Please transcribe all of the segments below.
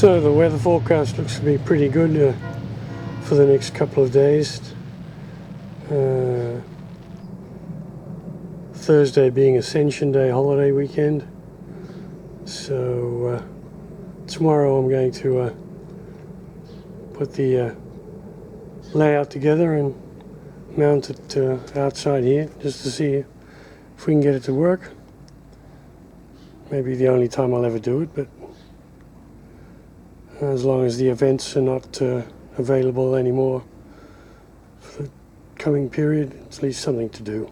So the weather forecast looks to be pretty good for the next couple of days. Thursday being Ascension Day holiday weekend. So tomorrow I'm going to put the layout together and mount it outside here just to see if we can get it to work. Maybe the only time I'll ever do it, but as long as the events are not available anymore for the coming period, it's at least something to do.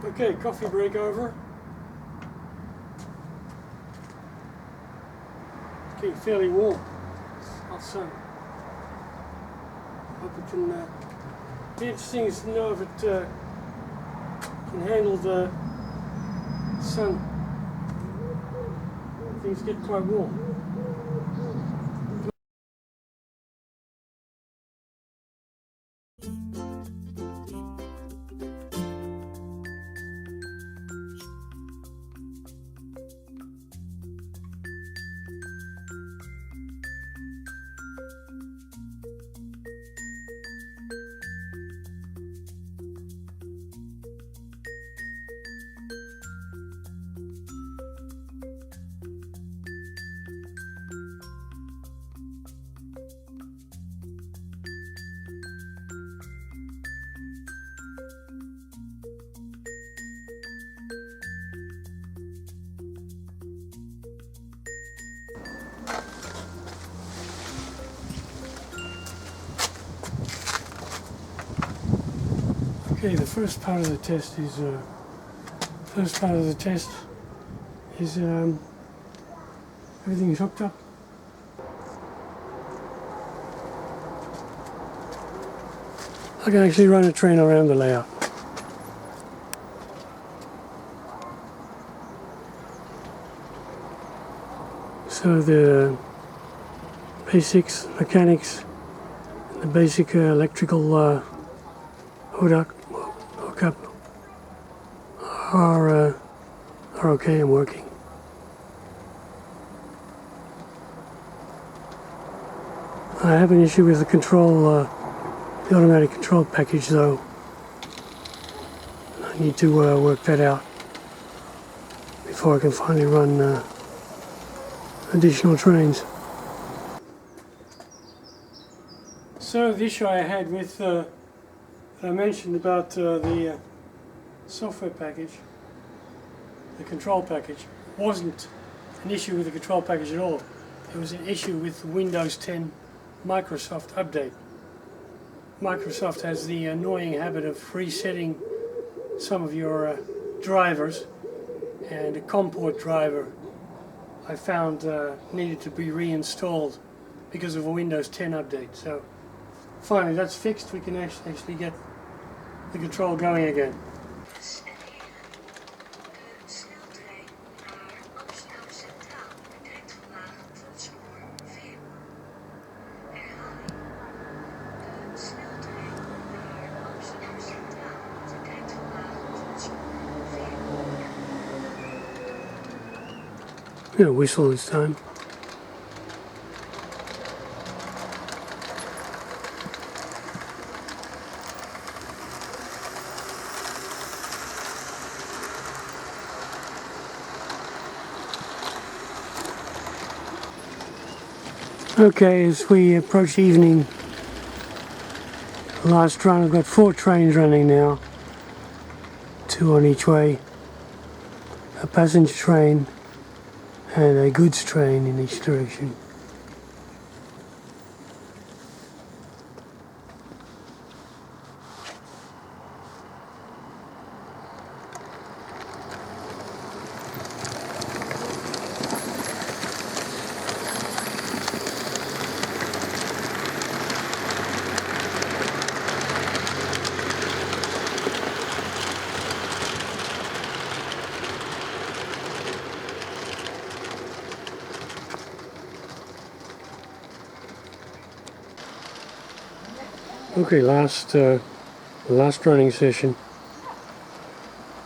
Okay, coffee break over. It's getting fairly warm. Hot sun. Hope it can be interesting to know if it can handle the sun. Things get quite warm. Okay, the first part of the test is everything's hooked up. I can actually run a train around the layout. So the basics, mechanics, the basic electrical hookup are okay and working. I have an issue with the control, the automatic control package though. I need to work that out before I can finally run additional trains. So the issue I had with that I mentioned about the software package, the control package, wasn't an issue with the control package at all. It was an issue with the Windows 10 Microsoft update. Microsoft has the annoying habit of resetting some of your drivers, and a COM port driver I found needed to be reinstalled because of a Windows 10 update. So finally that's fixed. We can actually get the control going again. I'm gonna whistle this time. Okay, as we approach evening, the last run, I've got 4 trains running now, 2 on each way, a passenger train and a goods train in each direction. Okay, last running session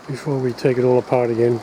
before we take it all apart again.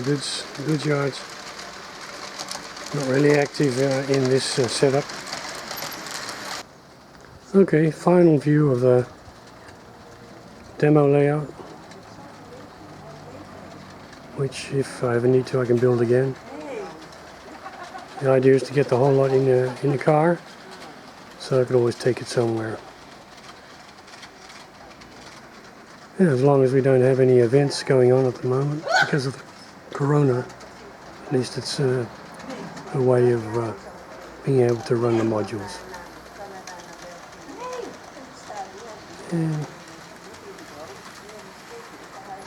Goods yards, not really active in this setup. Okay, final view of the demo layout, which if I ever need to I can build again. The idea is to get the whole lot in the car, so I could always take it somewhere. Yeah, as long as we don't have any events going on at the moment because of the Corona, at least it's a way of being able to run the modules. And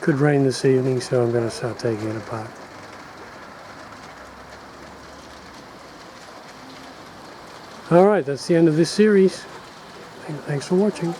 could rain this evening, so I'm going to start taking it apart. Alright, that's the end of this series. Thanks for watching.